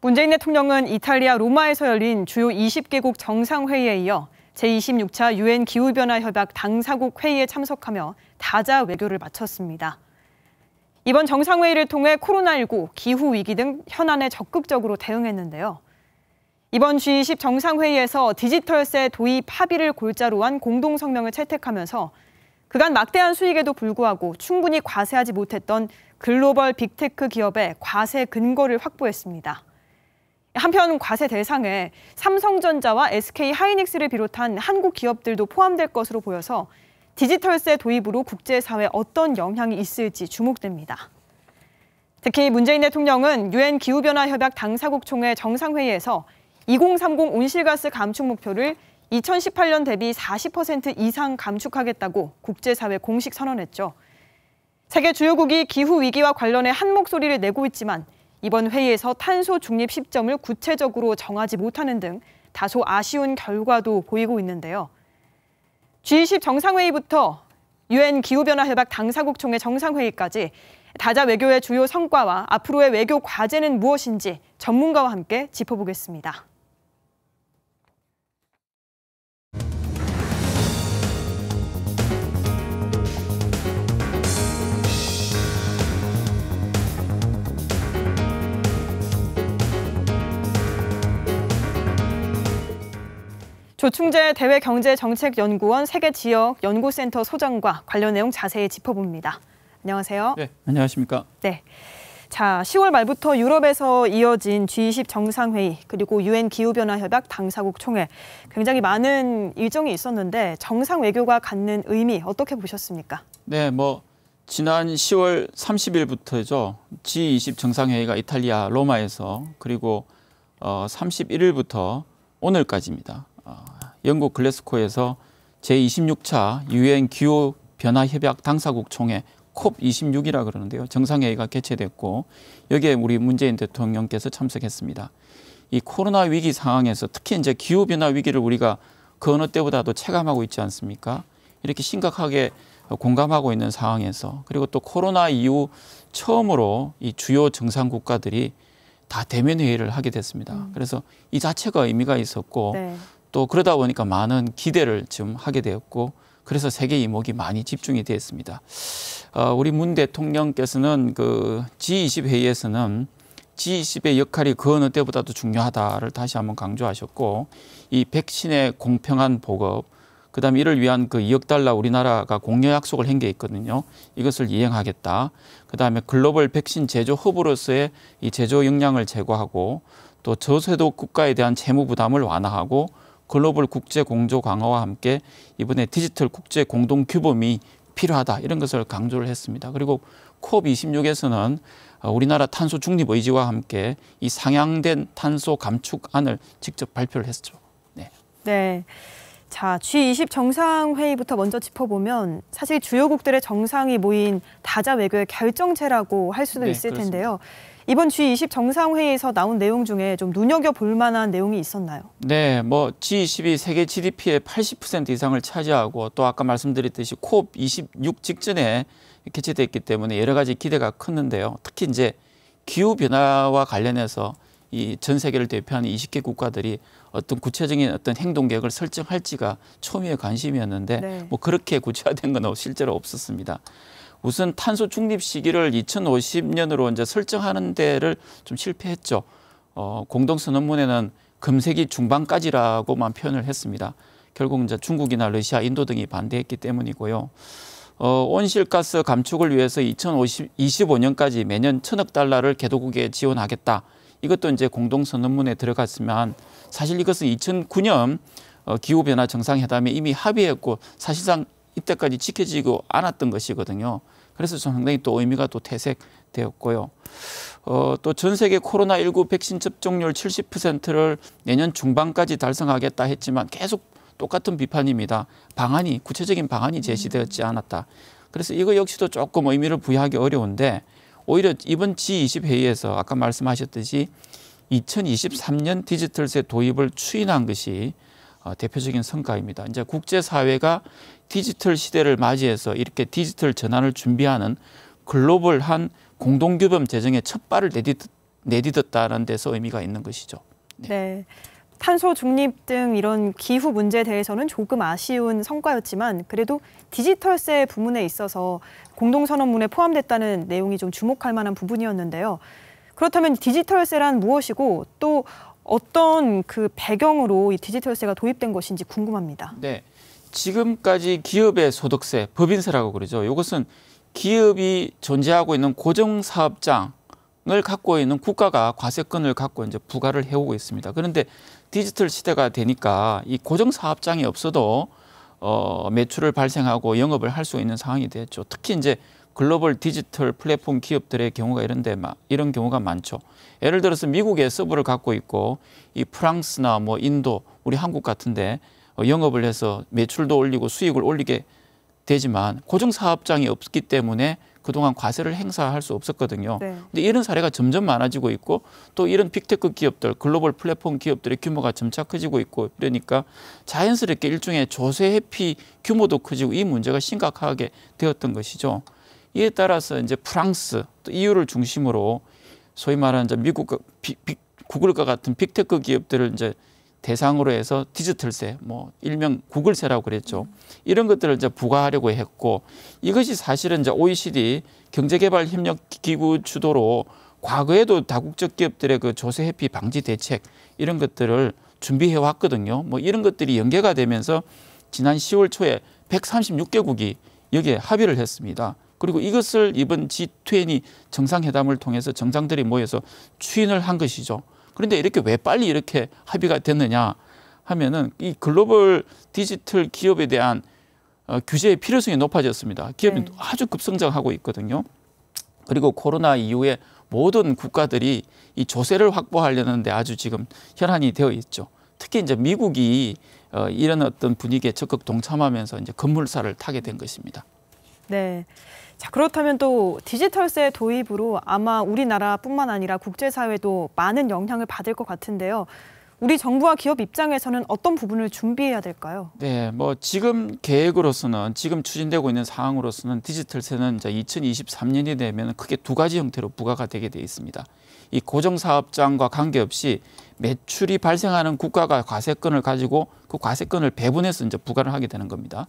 문재인 대통령은 이탈리아 로마에서 열린 주요 20개국 정상회의에 이어 제26차 유엔 기후변화 협약 당사국 회의에 참석하며 다자 외교를 마쳤습니다. 이번 정상회의를 통해 코로나19, 기후위기 등 현안에 적극적으로 대응했는데요. 이번 G20 정상회의에서 디지털세 도입 합의를 골자로 한 공동성명을 채택하면서 그간 막대한 수익에도 불구하고 충분히 과세하지 못했던 글로벌 빅테크 기업의 과세 근거를 확보했습니다. 한편 과세 대상에 삼성전자와 SK하이닉스를 비롯한 한국 기업들도 포함될 것으로 보여서 디지털세 도입으로 국제사회에 어떤 영향이 있을지 주목됩니다. 특히 문재인 대통령은 유엔 기후변화 협약 당사국 총회 정상회의에서 2030 온실가스 감축 목표를 2018년 대비 40% 이상 감축하겠다고 국제사회에 공식 선언했죠. 세계 주요국이 기후위기와 관련해 한 목소리를 내고 있지만 이번 회의에서 탄소 중립 시점을 구체적으로 정하지 못하는 등 다소 아쉬운 결과도 보이고 있는데요. G20 정상회의부터 유엔 기후변화 협약 당사국 총회 정상회의까지 다자 외교의 주요 성과와 앞으로의 외교 과제는 무엇인지 전문가와 함께 짚어보겠습니다. 조충재 대외경제정책연구원 세계지역연구센터 소장과 관련 내용 자세히 짚어봅니다. 안녕하세요. 네, 안녕하십니까. 네. 자, 10월 말부터 유럽에서 이어진 G20 정상회의 그리고 유엔 기후변화 협약 당사국 총회 굉장히 많은 일정이 있었는데 정상 외교가 갖는 의미 어떻게 보셨습니까? 네, 지난 10월 30일부터죠. G20 정상회의가 이탈리아 로마에서 그리고 31일부터 오늘까지입니다. 영국 글래스고에서 제26차 유엔 기후변화협약 당사국 총회 COP26이라 그러는데요. 정상회의가 개최됐고 여기에 우리 문재인 대통령께서 참석했습니다. 이 코로나 위기 상황에서 특히 이제 기후변화 위기를 우리가 그 어느 때보다도 체감하고 있지 않습니까? 이렇게 심각하게 공감하고 있는 상황에서 그리고 또 코로나 이후 처음으로 이 주요 정상 국가들이 다 대면 회의를 하게 됐습니다. 그래서 이 자체가 의미가 있었고 네. 또 그러다 보니까 많은 기대를 좀 하게 되었고 그래서 세계 이목이 많이 집중이 되었습니다. 우리 문 대통령께서는 그 G20 회의에서는 G20의 역할이 그 어느 때보다도 중요하다를 다시 한번 강조하셨고 이 백신의 공평한 보급 그다음에 이를 위한 그 2억 달러 우리나라가 공여 약속을 한 게 있거든요. 이것을 이행하겠다. 그다음에 글로벌 백신 제조 허브로서의 이 제조 역량을 제고하고 또 저세도 국가에 대한 채무 부담을 완화하고 글로벌 국제 공조 강화와 함께 이번에 디지털 국제 공동 규범이 필요하다 이런 것을 강조를 했습니다. 그리고 COP26에서는 우리나라 탄소 중립 의지와 함께 이 상향된 탄소 감축안을 직접 발표를 했죠. 네. 네. 자, G20 정상회의부터 먼저 짚어보면 사실 주요국들의 정상이 모인 다자 외교의 결정체라고 할 수도 있을 그렇습니다. 텐데요. 이번 G20 정상회의에서 나온 내용 중에 좀 눈여겨볼 만한 내용이 있었나요? 네, G20이 세계 GDP의 80% 이상을 차지하고 또 아까 말씀드렸듯이 COP26 직전에 개최됐기 때문에 여러 가지 기대가 컸는데요. 특히 이제 기후변화와 관련해서 이 전 세계를 대표하는 20개 국가들이 어떤 구체적인 어떤 행동 계획을 설정할지가 초미의 관심이었는데 네. 그렇게 구체화된 건 실제로 없었습니다. 우선 탄소 중립 시기를 2050년으로 이제 설정하는 데를 좀 실패했죠. 공동선언문에는 금세기 중반까지라고만 표현을 했습니다. 결국 이제 중국이나 러시아, 인도 등이 반대했기 때문이고요. 온실가스 감축을 위해서 2025년까지 매년 1,000억 달러를 개도국에 지원하겠다. 이것도 이제 공동선언문에 들어갔으면 사실 이것은 2009년 기후변화 정상회담에 이미 합의했고 사실상 이때까지 지켜지고 않았던 것이거든요. 그래서 상당히 또 의미가 또 퇴색되었고요. 또 전 세계 코로나19 백신 접종률 70%를 내년 중반까지 달성하겠다 했지만 계속 똑같은 비판입니다. 구체적인 방안이 제시되었지 않았다. 그래서 이거 역시도 조금 의미를 부여하기 어려운데 오히려 이번 G20 회의에서 아까 말씀하셨듯이 2023년 디지털세 도입을 추진한 것이 대표적인 성과입니다. 이제 국제사회가 디지털 시대를 맞이해서 이렇게 디지털 전환을 준비하는 글로벌한 공동규범 제정에 첫 발을 내딛었다는 데서 의미가 있는 것이죠. 네. 탄소 중립 등 이런 기후 문제에 대해서는 조금 아쉬운 성과였지만 그래도 디지털세 부문에 있어서 공동선언문에 포함됐다는 내용이 좀 주목할 만한 부분이었는데요. 그렇다면 디지털세란 무엇이고 또 어떤 그 배경으로 이 디지털세가 도입된 것인지 궁금합니다. 네, 지금까지 기업의 소득세, 법인세라고 그러죠. 이것은 기업이 존재하고 있는 고정사업장을 갖고 있는 국가가 과세권을 갖고 이제 부과를 해오고 있습니다. 그런데 디지털 시대가 되니까 이 고정사업장이 없어도 매출을 발생하고 영업을 할 수 있는 상황이 됐죠. 특히 이제 글로벌 디지털 플랫폼 기업들의 경우가 이런 경우가 많죠. 예를 들어서 미국에 서버를 갖고 있고 이 프랑스나 뭐 인도, 우리 한국 같은데 영업을 해서 매출도 올리고 수익을 올리게 되지만 고정사업장이 없기 때문에 그동안 과세를 행사할 수 없었거든요. 네. 근데 이런 사례가 점점 많아지고 있고 또 이런 빅테크 기업들, 글로벌 플랫폼 기업들의 규모가 점차 커지고 있고 이러니까 자연스럽게 일종의 조세 회피 규모도 커지고 이 문제가 심각하게 되었던 것이죠. 이에 따라서 이제 프랑스, 또 EU를 중심으로 소위 말하는 이제 미국 구글과 같은 빅테크 기업들을 이제 대상으로 해서 디지털세, 뭐 일명 구글세라고 그랬죠. 이런 것들을 이제 부과하려고 했고 이것이 사실은 이제 OECD 경제개발협력기구 주도로 과거에도 다국적 기업들의 그 조세 회피 방지 대책 이런 것들을 준비해 왔거든요. 뭐 이런 것들이 연계가 되면서 지난 10월 초에 136개국이 여기에 합의를 했습니다. 그리고 이것을 이번 G20 정상회담을 통해서 정상들이 모여서 추인을 한 것이죠. 그런데 왜 빨리 이렇게 합의가 됐느냐 하면은 이 글로벌 디지털 기업에 대한 규제의 필요성이 높아졌습니다. 기업이 아주 급성장하고 있거든요. 그리고 코로나 이후에 모든 국가들이 이 조세를 확보하려는데 아주 지금 혈안이 되어 있죠. 특히 이제 미국이 이런 어떤 분위기에 적극 동참하면서 이제 급물살을 타게 된 것입니다. 네. 자, 그렇다면 또 디지털세 도입으로 아마 우리나라뿐만 아니라 국제사회도 많은 영향을 받을 것 같은데요. 우리 정부와 기업 입장에서는 어떤 부분을 준비해야 될까요? 네, 뭐 지금 계획으로서는 지금 추진되고 있는 사항으로서는 디지털세는 이제 2023년이 되면 크게 두 가지 형태로 부과가 되게 돼 있습니다. 이 고정사업장과 관계없이 매출이 발생하는 국가가 과세권을 가지고 그 과세권을 배분해서 이제 부과를 하게 되는 겁니다.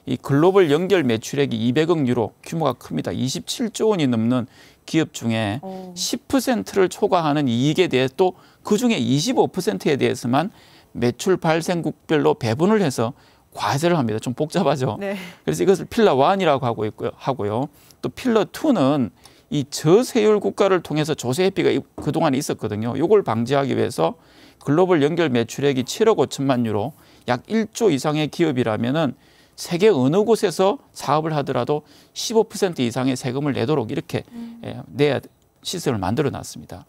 이 글로벌 연결 매출액이 200억 유로 규모가 큽니다. 27조 원이 넘는 기업 중에 10%를 초과하는 이익에 대해 또 그중에 25%에 대해서만 매출 발생국별로 배분을 해서 과세를 합니다. 좀 복잡하죠. 네. 그래서 이것을 필러 1이라고 하고요. 또 필러 2는 이 저세율 국가를 통해서 조세 회피가 그동안 있었거든요. 이걸 방지하기 위해서 글로벌 연결 매출액이 7억 5천만 유로, 약 1조 이상의 기업이라면은 세계 어느 곳에서 사업을 하더라도 15% 이상의 세금을 내도록 이렇게 내야 시스템을 만들어 놨습니다.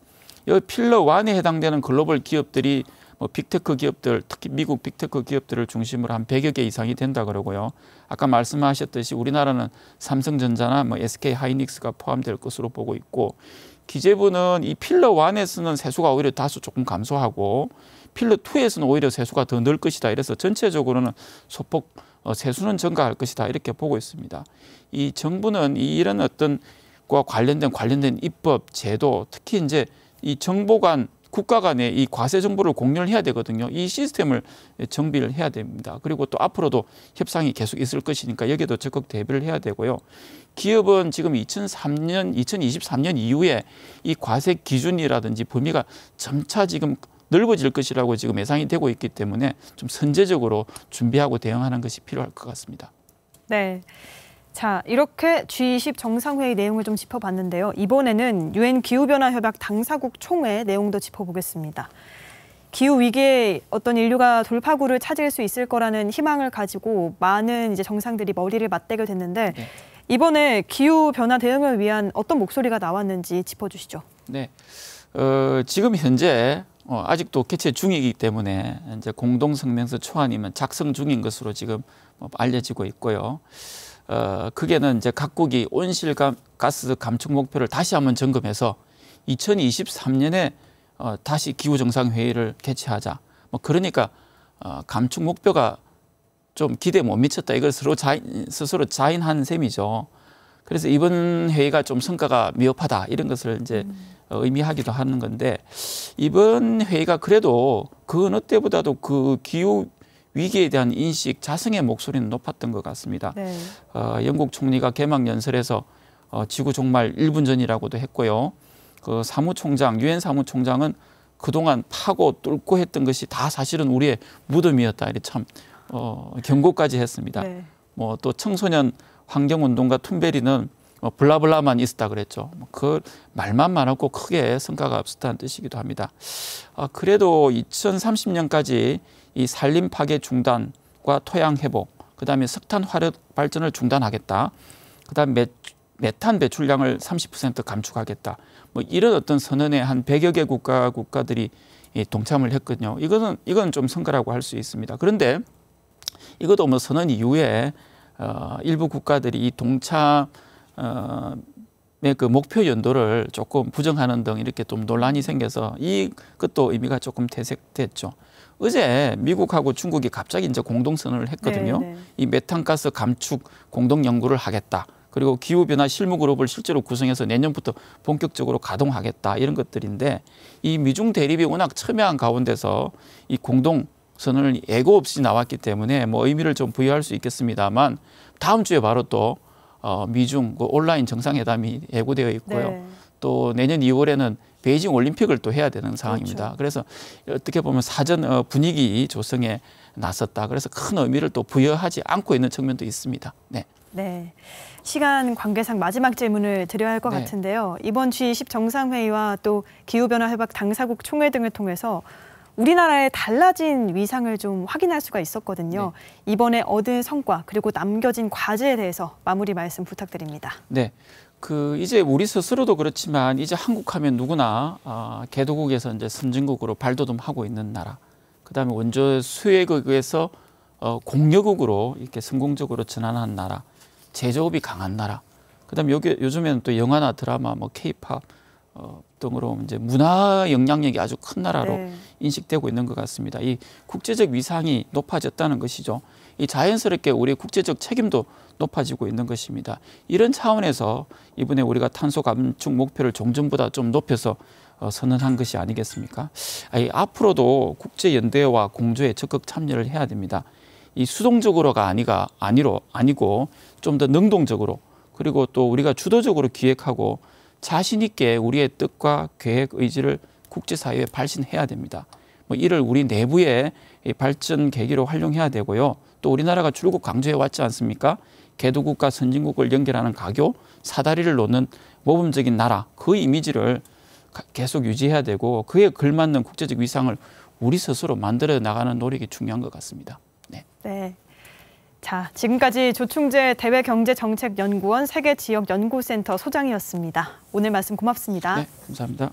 여기 필러 1에 해당되는 글로벌 기업들이 뭐 빅테크 기업들, 특히 미국 빅테크 기업들을 중심으로 한 100여 개 이상이 된다 그러고요. 아까 말씀하셨듯이 우리나라는 삼성전자나 뭐 SK 하이닉스가 포함될 것으로 보고 있고, 기재부는 이 필러 1에서는 세수가 오히려 다소 조금 감소하고 필러 2에서는 오히려 세수가 더 늘 것이다. 이래서 전체적으로는 소폭 세수는 증가할 것이다. 이렇게 보고 있습니다. 이 정부는 이런 어떤 과 관련된 입법, 제도, 특히 이제 이 정보 간 국가 간에 이 과세 정보를 공유를 해야 되거든요. 이 시스템을 정비를 해야 됩니다. 그리고 또 앞으로도 협상이 계속 있을 것이니까 여기에도 적극 대비를 해야 되고요. 기업은 지금 2023년 이후에 이 과세 기준이라든지 범위가 점차 지금 넓어질 것이라고 지금 예상이 되고 있기 때문에 좀 선제적으로 준비하고 대응하는 것이 필요할 것 같습니다. 네. 자, 이렇게 G20 정상회의 내용을 좀 짚어봤는데요. 이번에는 유엔 기후변화협약 당사국 총회 내용도 짚어보겠습니다. 기후위기에 어떤 인류가 돌파구를 찾을 수 있을 거라는 희망을 가지고 많은 이제 정상들이 머리를 맞대게 됐는데 이번에 기후변화 대응을 위한 어떤 목소리가 나왔는지 짚어주시죠. 네, 지금 현재 아직도 개최 중이기 때문에 이제 공동성명서 초안이면 작성 중인 것으로 지금 알려지고 있고요. 그게는 이제 각국이 온실가스 감축 목표를 다시 한번 점검해서 2023년에 다시 기후정상회의를 개최하자. 뭐 그러니까 감축 목표가 좀 기대에 못 미쳤다. 이걸 스스로 자인한 셈이죠. 그래서 이번 회의가 좀 성과가 미흡하다. 이런 것을 이제 의미하기도 하는 건데 이번 회의가 그래도 그 어느 때보다도 그 기후 위기에 대한 인식, 자성의 목소리는 높았던 것 같습니다. 네. 영국 총리가 개막 연설에서 지구 종말 1분 전이라고도 했고요. 그 사무총장, 유엔 사무총장은 그동안 파고 뚫고 했던 것이 다 사실은 우리의 무덤이었다. 이렇게 참 경고까지 했습니다. 네. 뭐 또 청소년 환경운동가 툰베리는 블라블라만 있었다 그랬죠. 그 말만 많았고 크게 성과가 없었다는 뜻이기도 합니다. 그래도 2030년까지 이 산림 파괴 중단과 토양 회복, 그다음에 석탄 화력 발전을 중단하겠다. 그다음에 메탄 배출량을 30% 감축하겠다. 뭐 이런 어떤 선언에 한 100여 개 국가들이 동참을 했거든요. 이건 좀 성과라고 할 수 있습니다. 그런데 이것도 뭐 선언 이후에 일부 국가들이 이 동참의 그 목표 연도를 조금 부정하는 등 이렇게 좀 논란이 생겨서 이것도 의미가 조금 퇴색됐죠. 어제 미국하고 중국이 갑자기 이제 공동 선언을 했거든요. 네. 이 메탄가스 감축 공동 연구를 하겠다. 그리고 기후변화 실무 그룹을 실제로 구성해서 내년부터 본격적으로 가동하겠다. 이런 것들인데 이 미중 대립이 워낙 첨예한 가운데서 이 공동 선언을 예고 없이 나왔기 때문에 뭐 의미를 좀 부여할 수 있겠습니다만 다음 주에 바로 또 미중 온라인 정상회담이 예고되어 있고요. 네. 또 내년 2월에는 베이징 올림픽을 또 해야 되는 상황입니다. 그렇죠. 그래서 어떻게 보면 사전 분위기 조성에 나섰다. 그래서 큰 의미를 또 부여하지 않고 있는 측면도 있습니다. 네. 네. 시간 관계상 마지막 질문을 드려야 할 것 네. 같은데요. 이번 G20 정상회의와 또 기후변화 협약 당사국 총회 등을 통해서 우리나라의 달라진 위상을 좀 확인할 수가 있었거든요. 네. 이번에 얻은 성과 그리고 남겨진 과제에 대해서 마무리 말씀 부탁드립니다. 네. 이제 우리 스스로도 그렇지만 이제 한국 하면 누구나 개도국에서 이제 선진국으로 발돋움하고 있는 나라. 그다음에 원조 수혜국에서 공여국으로 이렇게 성공적으로 전환한 나라. 제조업이 강한 나라. 그다음에 요즘에는 또 영화나 드라마, 뭐 K-팝 등으로 이제 문화 영향력이 아주 큰 나라로 네. 인식되고 있는 것 같습니다. 이 국제적 위상이 높아졌다는 것이죠. 이 자연스럽게 우리의 국제적 책임도 높아지고 있는 것입니다. 이런 차원에서 이번에 우리가 탄소 감축 목표를 종전보다 좀 높여서 선언한 것이 아니겠습니까? 앞으로도 국제 연대와 공조에 적극 참여를 해야 됩니다. 이 수동적으로가 아니고 좀 더 능동적으로 그리고 또 우리가 주도적으로 기획하고 자신 있게 우리의 뜻과 계획, 의지를 국제사회에 발신해야 됩니다. 뭐 이를 우리 내부의 발전 계기로 활용해야 되고요. 또 우리나라가 줄곧 강조해 왔지 않습니까? 개도국과 선진국을 연결하는 가교, 사다리를 놓는 모범적인 나라, 그 이미지를 계속 유지해야 되고 그에 걸맞는 국제적 위상을 우리 스스로 만들어 나가는 노력이 중요한 것 같습니다. 네. 네. 자, 지금까지 조충재 대외경제정책연구원 세계지역연구센터 소장이었습니다. 오늘 말씀 고맙습니다. 네, 감사합니다.